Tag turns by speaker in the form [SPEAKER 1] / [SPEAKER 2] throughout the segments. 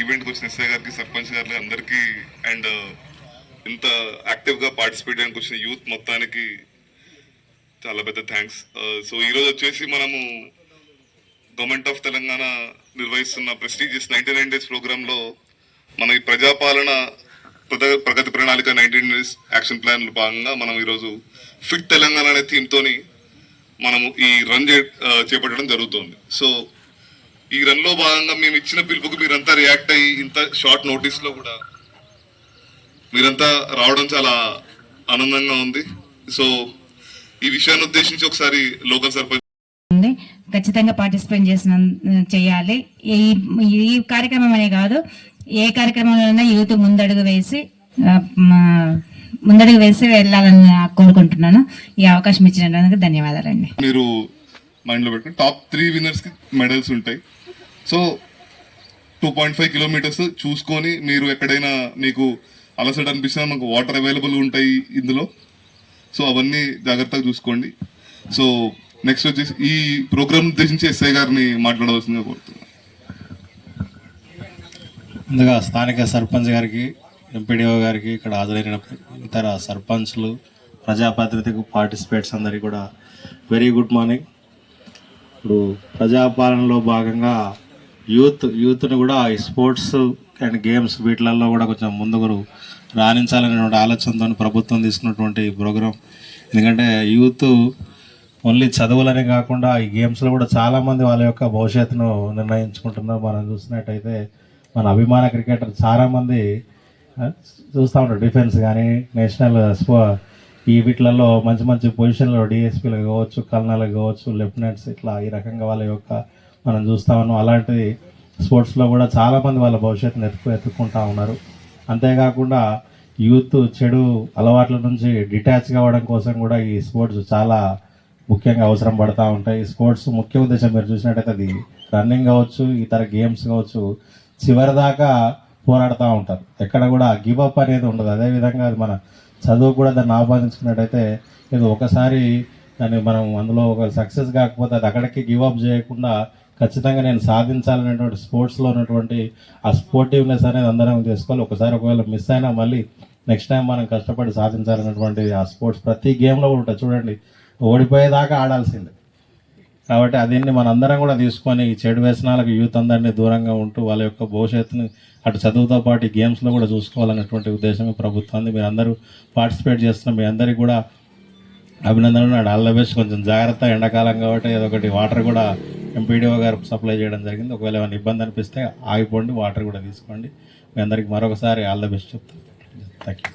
[SPEAKER 1] ఈవెంట్కి వచ్చిన ఎస్ఐ గారికి, సర్పంచ్ గారికి అందరికీ, అండ్ ఇంత యాక్టివ్గా పార్టిసిపేట్ చేయడానికి వచ్చిన యూత్ మొత్తానికి చాలా పెద్ద థ్యాంక్స్. సో ఈరోజు వచ్చేసి మనము గవర్నమెంట్ ఆఫ్ తెలంగాణ నిర్వహిస్తున్న ప్రెస్టీజియస్ 99 డేస్ ప్రోగ్రాంలో మన ఈ ప్రజాపాలన ప్రగతి ప్రణాళిక 19 డేస్ యాక్షన్ ప్లాన్ భాగంగా మనం ఈరోజు ఫిట్ తెలంగాణ అనే థీమ్తోని మనము ఈ రన్ చేపట్టడం జరుగుతుంది. సో ఈ రన్ లో భాగంగా మేము ఇచ్చిన పిలుపుకు మీరంతా రియాక్ట్ అయ్యి ఇంత షార్ట్ నోటీస్ లో కూడా మీరంతా రావడం చాలా ఆనందంగా ఉంది. సో ఈ విషయాన్ని ఉద్దేశించి ఒకసారి లోకల్ సర్పంచ్
[SPEAKER 2] ఖచ్చితంగా పార్టిసిపేట్ చేయాలి. ఈ కార్యక్రమం అనే కాదు, ఏ కార్యక్రమంలో యూత్ ముందడుగు వేసి వెళ్ళాలని కోరుకుంటున్నాను. ఈ అవకాశం ఇచ్చినందుకు ధన్యవాదాలండి.
[SPEAKER 1] మీరు మైండ్ లో పెట్టుకుని టాప్ 3 విన్నర్స్ కి మెడల్స్ ఉంటాయి. సో 2.5 కిలోమీటర్స్ చూసుకొని మీరు ఎక్కడైనా మీకు అలసట అనిపిస్తున్నా మాకు వాటర్ అవైలబుల్ ఉంటాయి ఇందులో. సో అవన్నీ జాగ్రత్తగా చూసుకోండి. సో నెక్స్ట్ వచ్చేసి ఈ ప్రోగ్రామ్ ఉద్దేశించి ఎస్ఐ గారిని మాట్లాడవలసిందిగా కోరుతున్నాను.
[SPEAKER 3] ముందుగా స్థానిక సర్పంచ్ గారికి, ఎంపీడీఓ గారికి, ఇక్కడ హాజరైన ఇతర సర్పంచ్లు, ప్రజాప్రతినిధులకు, పార్టిసిపేట్స్ అందరికీ కూడా వెరీ గుడ్ మార్నింగ్. ఇప్పుడు ప్రజాపాలనలో భాగంగా యూత్ని కూడా ఈ స్పోర్ట్స్ అండ్ గేమ్స్ వీటిలలో కూడా కొంచెం ముందుకు రాణించాలనేటువంటి ఆలోచనతో ప్రభుత్వం తీసుకున్నటువంటి ప్రోగ్రాం. ఎందుకంటే యూత్ ఓన్లీ చదువులనే కాకుండా ఈ గేమ్స్లో కూడా చాలామంది వాళ్ళ యొక్క భవిష్యత్తును నిర్ణయించుకుంటున్నారు. మనం చూసినట్టయితే మన అభిమాన క్రికెటర్ చాలామంది చూస్తూ ఉంటారు. డిఫెన్స్ కానీ, నేషనల్ ఈ వీటిలలో మంచి మంచి పొజిషన్లో డిఎస్పీలు కావచ్చు, కల్నలు కావచ్చు, లెఫ్టినెంట్స్, ఇట్లా ఈ రకంగా వాళ్ళ యొక్క మనం చూస్తూ ఉన్నాం. అలాంటి స్పోర్ట్స్లో కూడా చాలామంది వాళ్ళ భవిష్యత్తును ఎత్తుకుంటూ ఉన్నారు. అంతేకాకుండా యూత్ చెడు అలవాట్ల నుంచి డిటాచ్ కావడం కోసం కూడా ఈ స్పోర్ట్స్ చాలా ముఖ్యంగా అవసరం పడుతూ ఉంటాయి. ఈ స్పోర్ట్స్ ముఖ్య ఉద్దేశం మీరు చూసినట్టయితే అది రన్నింగ్ కావచ్చు, ఇతర గేమ్స్ కావచ్చు, చివరిదాకా పోరాడుతూ ఉంటారు. ఎక్కడ కూడా గివ్ అప్ అనేది ఉండదు. అదేవిధంగా అది మన చదువు కూడా దాన్ని ఆపాదించుకున్నట్టయితే ఇది ఒకసారి దాన్ని మనం అందులో ఒక సక్సెస్ కాకపోతే అది అక్కడికి గివ్ అప్ చేయకుండా ఖచ్చితంగా నేను సాధించాలనేటువంటి స్పోర్ట్స్లో ఉన్నటువంటి ఆ స్పోర్టివ్నెస్ అనేది అందరం చేసుకోవాలి. ఒకవేళ మిస్ అయినా మళ్ళీ నెక్స్ట్ టైం మనం కష్టపడి సాధించాలనేటువంటి ఆ స్పోర్ట్స్ ప్రతి గేమ్లో కూడా ఉంటుంది. చూడండి, ఓడిపోయేదాకా ఆడాల్సిందే. కాబట్టి అదన్నీ మనందరం కూడా తీసుకొని ఈ చెడు వ్యసనాలకు యూత్ అందరినీ దూరంగా ఉంటూ వాళ్ళ యొక్క భవిష్యత్తుని అటు చదువుతో పాటు గేమ్స్లో కూడా చూసుకోవాలనేటువంటి ఉద్దేశమే ప్రభుత్వాన్ని. మీరు అందరూ పార్టిసిపేట్ చేస్తున్న మీ అందరికీ కూడా అభినందనలు. నాడు ఆల్ ద బెస్ట్. కొంచెం జాగ్రత్త, ఎండాకాలం కాబట్టి ఏదొకటి వాటర్ కూడా ఎంపీడీఓ గారు సప్లై చేయడం జరిగింది. ఒకవేళ ఏమైనా ఇబ్బంది అనిపిస్తే ఆగిపోండి, వాటర్ కూడా తీసుకోండి. మీ అందరికీ మరొకసారి ఆల్ ద బెస్ట్ చెప్తాను. Thank you.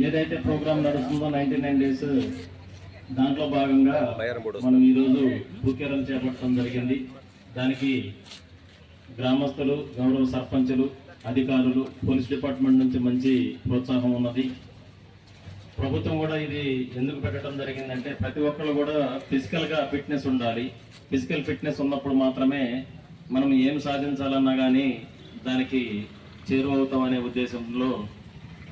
[SPEAKER 3] ఏదైతే ప్రోగ్రామ్ నడుస్తుందో 99 డేస్ దాంట్లో భాగంగా మనం ఈరోజు భూకేరం చేపట్టడం జరిగింది. దానికి గ్రామస్తులు, గౌరవ సర్పంచులు, అధికారులు, పోలీస్ డిపార్ట్మెంట్ నుంచి మంచి ప్రోత్సాహం ఉన్నది. ప్రభుత్వం కూడా ఇది ఎందుకు పెట్టడం జరిగిందంటే ప్రతి ఒక్కరు కూడా ఫిజికల్గా ఫిట్నెస్ ఉండాలి. ఫిజికల్ ఫిట్నెస్ ఉన్నప్పుడు మాత్రమే మనం ఏం సాధించాలన్నా కానీ దానికి చేరువవుతాం అనే ఉద్దేశంలో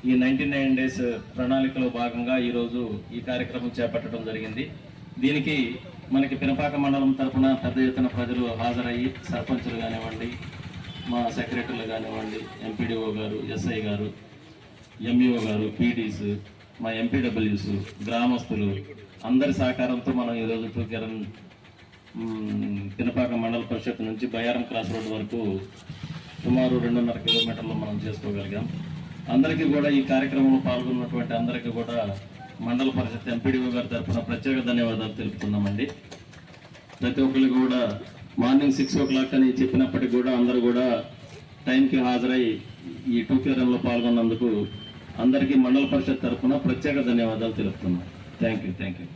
[SPEAKER 3] ఈ 99 డేస్ ప్రణాళికలో భాగంగా ఈరోజు ఈ కార్యక్రమం చేపట్టడం జరిగింది. దీనికి మనకి పినపాక మండలం తరఫున పెద్ద ఎత్తున ప్రజలు హాజరయ్యి సర్పంచులు కానివ్వండి, మా సెక్రటరీలు కానివ్వండి, ఎంపీడీఓ గారు, ఎస్ఐ గారు, ఎంఈఓ గారు, పీడీస్, మా ఎంపీడబ్ల్యూస్, గ్రామస్తులు అందరి సహకారంతో మనం ఈరోజు టూకేరం పినపాక మండల పరిషత్ నుంచి బయారం క్రాస్ రోడ్ వరకు సుమారు 2.5 కిలోమీటర్లు మనం చేసుకోగలిగాం. అందరికీ కూడా ఈ కార్యక్రమంలో పాల్గొన్నటువంటి అందరికీ కూడా మండల పరిషత్ ఎంపీడీఓ గారి తరఫున ప్రత్యేక ధన్యవాదాలు తెలుపుతున్నామండి. ప్రతి ఒక్కరికి కూడా మార్నింగ్ 6 o'clock అని చెప్పినప్పటికీ కూడా అందరూ కూడా టైంకి హాజరై ఈ టూకేరంలో పాల్గొన్నందుకు అందరికీ మండల పరిషత్ తరఫున ప్రత్యేక ధన్యవాదాలు తెలుపుతున్నాం. Thank you.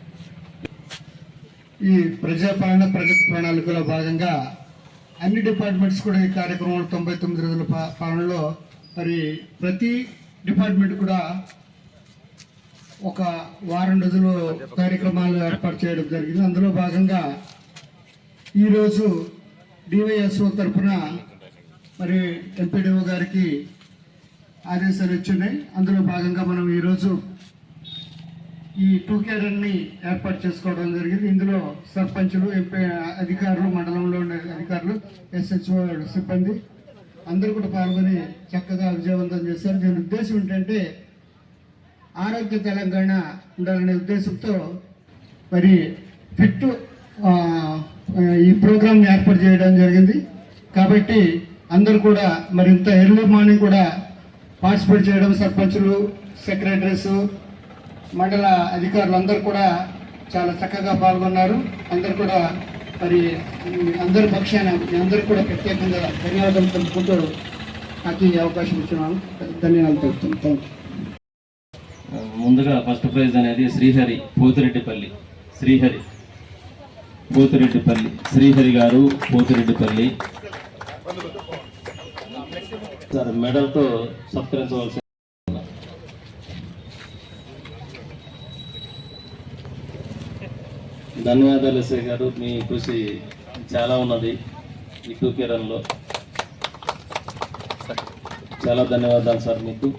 [SPEAKER 4] ఈ ప్రజాపాలన ప్రగతి ప్రణాళికలో భాగంగా అన్ని డిపార్ట్మెంట్స్ కూడా ఈ కార్యక్రమంలో 99 రోజుల పాలనలో మరి ప్రతి డిపార్ట్మెంట్ కూడా ఒక వారం రోజులు కార్యక్రమాలు ఏర్పాటు చేయడం జరిగింది. అందులో భాగంగా ఈరోజు డివైఎస్ఓ తరఫున మరి ఎంపీడీఓ గారికి ఆదేశాలు ఇచ్చున్నాయి. అందులో భాగంగా మనం ఈరోజు ఈ టూకేరన్ని ఏర్పాటు చేసుకోవడం జరిగింది. ఇందులో సర్పంచులు, ఎంపీ అధికారులు, మండలంలో ఉండే అధికారులు, ఎస్హెచ్ఓ సిబ్బంది అందరూ కూడా పాల్గొని చక్కగా విజయవంతం చేశారు. దీని ఉద్దేశం ఏంటంటే ఆరోగ్య తెలంగాణ ఉండాలనే ఉద్దేశంతో మరి ఫిట్ ఈ ప్రోగ్రామ్ ఏర్పాటు చేయడం జరిగింది. కాబట్టి అందరూ కూడా మరి ఇంత ఎర్లీ మార్నింగ్ కూడా పార్టిసిపేట్ చేయడం, సర్పంచులు, సెక్రటరీస్, మండల అధికారులు అందరూ కూడా చాలా చక్కగా పాల్గొన్నారు. అందరూ కూడా మరి అందరి పక్షాన అందరూ కూడా ప్రత్యేకంగా ధన్యవాదాలు తెలుపుకుంటూ నాకు ఈ అవకాశం ఇచ్చినాను. ధన్యవాదాలు తెలుపుతున్నాను. Thank you.
[SPEAKER 3] ముందుగా ఫస్ట్ ప్రైజ్ అనేది శ్రీహరి పోతిరెడ్డిపల్లి. శ్రీహరి గారు పోతిరెడ్డిపల్లి సార్ మెడల్తో సత్కరించవలసి. ధన్యవాదాలు ఎస్ఐ గారు, మీ కృషి చాలా ఉన్నది ఈ టూకేరంలో. చాలా ధన్యవాదాలు సార్ మీకు.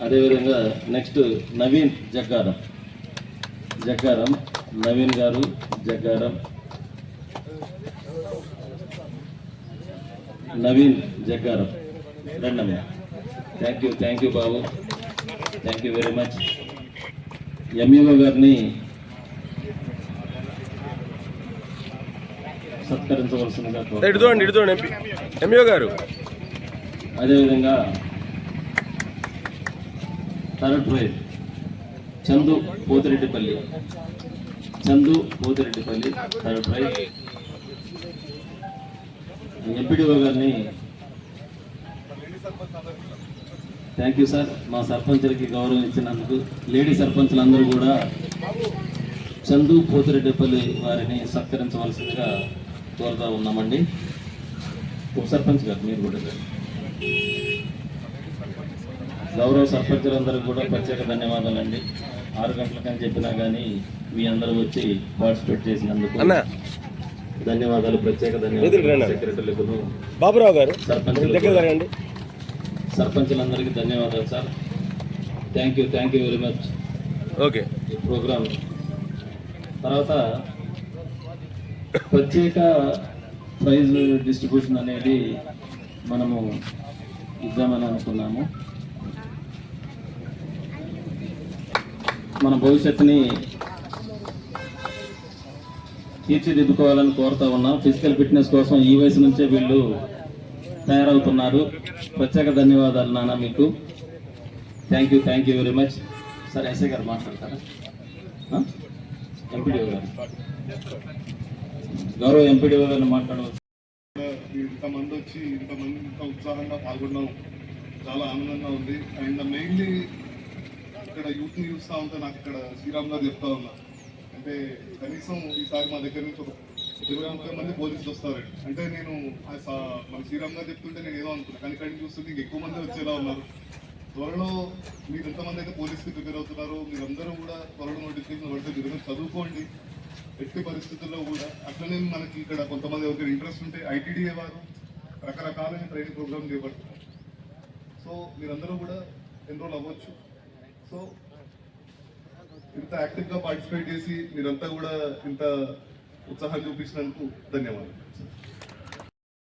[SPEAKER 3] అదేవిధంగా నెక్స్ట్ నవీన్ జగ్గారం నవీన్ గారు జగ్గారం రండమ్మా. Thank you Babu, thank you very much. MEO గారిని సత్కరించవలసిందిగా ఎంఈఓ గారు. అదేవిధంగా third prize Chandu Pothireddipalli third prize. MPDO గారిని థ్యాంక్ యూ సార్, మా సర్పంచులకి గౌరవం ఇచ్చినందుకు. లేడీ సర్పంచులందరూ కూడా చందు పోతిరెడ్డిపల్లి వారిని సత్కరించవలసిందిగా కోరుతా ఉన్నామండి. ఉప సర్పంచ్ గారు మీరు కూడా గౌరవ సర్పంచులందరికీ కూడా ప్రత్యేక ధన్యవాదాలండి. 6 గంటలకని చెప్పినా కానీ మీ అందరూ వచ్చి పార్టిసిపేట్ చేసినందుకు ధన్యవాదాలు, ప్రత్యేక ధన్యవాదాలు. సెక్రటరీలకు, బాబురావు గారు, సర్పంచులందరికీ ధన్యవాదాలు sir. Thank you very much. Okay, ఈ ప్రోగ్రామ్ తర్వాత ప్రత్యేక ప్రైజ్ డిస్ట్రిబ్యూషన్ అనేది మనము ఇద్దామని అనుకున్నాము. మన భవిష్యత్తుని తీర్చిదిద్దుకోవాలని కోరుతా ఉన్నాం. ఫిజికల్ ఫిట్నెస్ కోసం ఈ వయసు నుంచే వీళ్ళు తయారవుతున్నారు. ప్రత్యేక ధన్యవాదాలు నాన్న మీకు. Thank you very much. Sir SI గారు మాట్లాడతారా? ఎంపీడీఓ గారు, గౌరవ ఎంపీడీఓ గారిని మాట్లాడవచ్చు.
[SPEAKER 1] ఇంతమంది వచ్చి ఇంత ఉత్సాహంగా పాల్గొన్నాం, చాలా ఆనందంగా ఉంది. అండ్ మెయిన్లీ ఇక్కడ యూత్ని చూస్తూ ఉంటే నాకు ఇక్కడ శ్రీరామ్ గారు చెప్తా ఉన్నారు అంటే కనీసం ఈసారి మా దగ్గర నుంచి ఒక 20-30 మంది పోలీసులు వస్తారండి. అంటే నేను మన శ్రీరామ్ గారు చెప్తుంటే నేను ఏదో అనుకున్నాను, కానీ ఇక్కడ చూస్తుంటే ఇంకెక్కువ మంది వచ్చేలా ఉన్నారు. త్వరలో మీరు ఎంతమంది అయితే పోలీస్కి ప్రిపేర్ అవుతున్నారో మీరందరూ కూడా త్వరలో నోటిఫికేషన్ పడితే మీరు చదువుకోండి ఎట్టి పరిస్థితుల్లో కూడా. అట్లనే మనకి ఇక్కడ కొంతమంది ఒకరికి ఇంట్రెస్ట్ ఉంటే ఐటీడీఏ వారు రకరకాలైన ట్రైనింగ్ ప్రోగ్రామ్ చేపడుతున్నారు. సో మీరందరూ కూడా ఎన్రోల్ అవ్వచ్చు. సో ఇంత యాక్టివ్గా పార్టిసిపేట్ చేసి మీరంతా కూడా ఇంత ఉత్సాహం చూపించినందుకు ధన్యవాదాలు.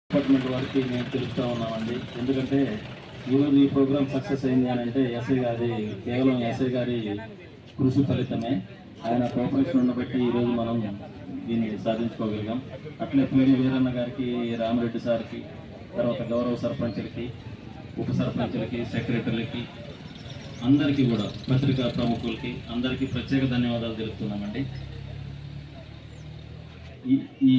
[SPEAKER 5] డిపార్ట్మెంట్ వారికి మేము తెలుపుతా ఉన్నామండి. ఎందుకంటే ఈరోజు ఈ ప్రోగ్రామ్ సక్సెస్ అయింది అని అంటే కేవలం ఎస్ఐ గారి కృషి ఫలితమే. ఆయన కోఆపరేషన్ ఉండబట్టి ఈరోజు మనం దీన్ని సాధించుకోగలిగాం. అట్లే పీడి వీరన్న గారికి, రామరెడ్డి సార్కి, తర్వాత గౌరవ సర్పంచులకి, ఉప సర్పంచులకి, సెక్రటరీలకి, అందరికీ కూడా పత్రికా ప్రముఖులకి అందరికీ ప్రత్యేక ధన్యవాదాలు తెలుపుతున్నామండి. ఈ